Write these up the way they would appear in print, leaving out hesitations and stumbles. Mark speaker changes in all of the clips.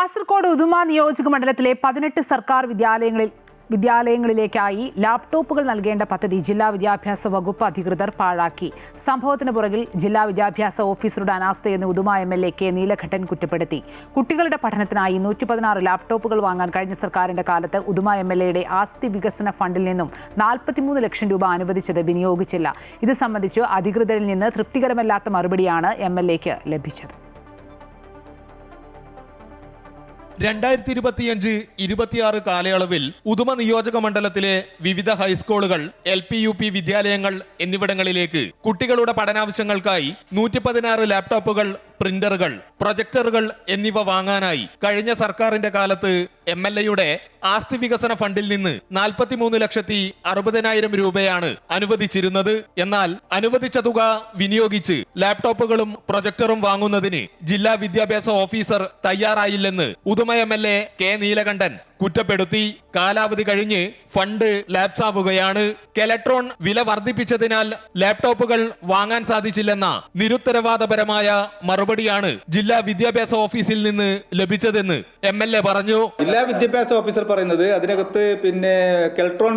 Speaker 1: കാസർഗോഡ് ഉദുമ നിയോജക മണ്ഡലത്തിലെ 18 സർക്കാർ വിദ്യാലയങ്ങളിലേക്കായി ലാപ്ടോപ്പുകൾ നൽകേണ്ട പദ്ധതി ജില്ലാ വിദ്യാഭ്യാസ വകുപ്പ് അധികൃതർ പാഴാക്കി. സംഭവത്തിന് പുറകിൽ ജില്ലാ വിദ്യാഭ്യാസ ഓഫീസറുടെ അനാസ്ഥയെന്ന് ഉദുമ MLA കെ നീലഘട്ടൻ കുറ്റപ്പെടുത്തി. കുട്ടികളുടെ പഠനത്തിനായി 116 ലാപ്ടോപ്പുകൾ വാങ്ങാൻ കഴിഞ്ഞ സർക്കാരിന്റെ കാലത്ത് ഉദുമ MLAയുടെ ആസ്തി വികസന ഫണ്ടിൽ നിന്നും 43 ലക്ഷം രൂപ അനുവദിച്ചത് വിനിയോഗിച്ചില്ല. ഇത് സംബന്ധിച്ച് അധികൃതരിൽ നിന്ന് തൃപ്തികരമല്ലാത്ത മറുപടിയാണ് MLAക്ക് ലഭിച്ചത്.
Speaker 2: 2025-26 കാലയളവിൽ ഉദുമ നിയോജക മണ്ഡലത്തിലെ വിവിധ ഹൈസ്കൂളുകൾ, LP UP വിദ്യാലയങ്ങൾ എന്നിവിടങ്ങളിലേക്ക് കുട്ടികളുടെ പഠനാവശ്യങ്ങൾക്കായി 116 ലാപ്ടോപ്പുകൾ, പ്രിന്ററുകൾ, പ്രൊജക്ടറുകൾ എന്നിവ വാങ്ങാനായി കഴിഞ്ഞ സർക്കാരിന്റെ കാലത്ത് MLAയുടെ ആസ്തി വികസന ഫണ്ടിൽ നിന്ന് 43,60,000 രൂപയാണ് അനുവദിച്ചിരുന്നത്. എന്നാൽ അനുവദിച്ച തുക വിനിയോഗിച്ച് ലാപ്ടോപ്പുകളും പ്രൊജക്ടറും വാങ്ങുന്നതിന് ജില്ലാ വിദ്യാഭ്യാസ ഓഫീസർ തയ്യാറായില്ലെന്ന് ഉദുമ MLA കെ നീലകണ്ഠൻ കുറ്റപ്പെടുത്തി. കാലാവധി കഴിഞ്ഞ് ഫണ്ട് ലാപ്സാവുകയാണ്. കെലട്രോൺ വില വർദ്ധിപ്പിച്ചതിനാൽ ലാപ്ടോപ്പുകൾ വാങ്ങാൻ സാധിച്ചില്ലെന്ന നിരുത്തരവാദപരമായ മറുപടിയാണ് ജില്ലാ വിദ്യാഭ്യാസ ഓഫീസിൽ നിന്ന് ലഭിച്ചതെന്ന് MLA പറഞ്ഞു.
Speaker 3: ജില്ലാ വിദ്യാഭ്യാസ ഓഫീസർ പറയുന്നത് അതിനകത്ത് കെലട്രോൺ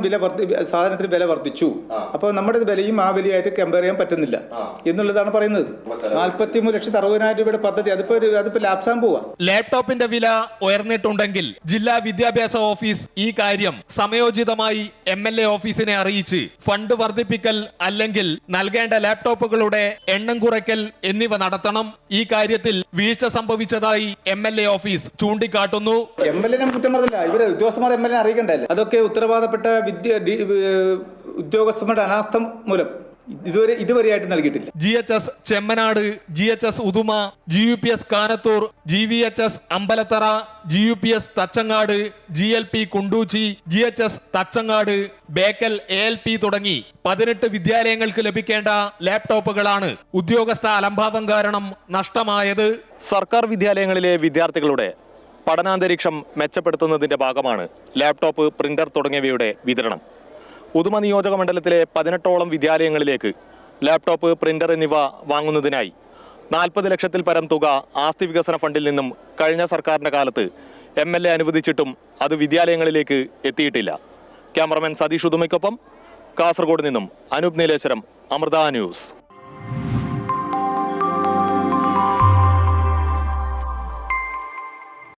Speaker 3: സാധനത്തിന് വില വർദ്ധിച്ചു, അപ്പോൾ നമ്മുടെ വിലയും ആ വിലയായിട്ട് കമ്പയർ ചെയ്യാൻ പറ്റുന്നില്ല എന്നുള്ളതാണ് പറയുന്നത്. 43,60,000 രൂപയുടെ പദ്ധതി അതിപ്പോ ലാപ്സാൻ പോവാ.
Speaker 2: ലാപ്ടോപ്പിന്റെ വില ഉയർന്നിട്ടുണ്ടെങ്കിൽ ജില്ലാ വിദ്യാഭ്യാസ ഓഫീസ് ഈ കാര്യം സമയോചിതമായി MLA ഓഫീസിനെ അറിയിച്ച് ഫണ്ട് വർദ്ധിപ്പിക്കൽ അല്ലെങ്കിൽ നൽകേണ്ട ലാപ്ടോപ്പുകളുടെ എണ്ണം കുറയ്ക്കൽ എന്നിവ നടത്തണം. ഈ കാര്യത്തിൽ വീഴ്ച സംഭവിച്ചതായി MLA ഓഫീസ് ചൂണ്ടിക്കാട്ടുന്നു.
Speaker 3: MLA കുറ്റം പറഞ്ഞില്ല, ഇവരെ ഉദ്യോഗസ്ഥന്മാർ MLA അറിയിക്കണ്ടല്ലേ? അതൊക്കെ ഉത്തരവാദപ്പെട്ട ഉദ്യോഗസ്ഥന്മാരുടെ അനാസ്ഥ മൂലം ഇതുവരെയായിട്ട് നൽകിയിട്ടില്ല.
Speaker 2: GHS Chemmanad, GHS Uduma, GUPS Kanathur, GVHS Ambalathara, GUPS Thachangad, GLP കുണ്ടൂച്ചി, GHS Thachangad, Bekal ALP തുടങ്ങി 18 വിദ്യാലയങ്ങൾക്ക് ലഭിക്കേണ്ട ലാപ്ടോപ്പുകളാണ് ഉദ്യോഗസ്ഥ അലംഭാവം കാരണം നഷ്ടമായത്. സർക്കാർ വിദ്യാലയങ്ങളിലെ വിദ്യാർത്ഥികളുടെ പഠനാന്തരീക്ഷം മെച്ചപ്പെടുത്തുന്നതിന്റെ ഭാഗമാണ് ലാപ്ടോപ്പ്, പ്രിന്റർ തുടങ്ങിയവയുടെ വിതരണം. ഉദുമ നിയോജക മണ്ഡലത്തിലെ 18ഓളം വിദ്യാലയങ്ങളിലേക്ക് ലാപ്ടോപ്പ്, പ്രിന്റർ എന്നിവ വാങ്ങുന്നതിനായി 40 ലക്ഷത്തിൽ പരം തുക ആസ്തി വികസന ഫണ്ടിൽ നിന്നും കഴിഞ്ഞ സർക്കാരിന്റെ കാലത്ത് MLA അനുവദിച്ചിട്ടും അത് വിദ്യാലയങ്ങളിലേക്ക് എത്തിയിട്ടില്ല. ക്യാമറമാൻ സതീഷ് ഉദുമയ്ക്കൊപ്പം കാസർഗോഡ് നിന്നും അനൂപ് നീലേശ്വരം, അമൃത ന്യൂസ്.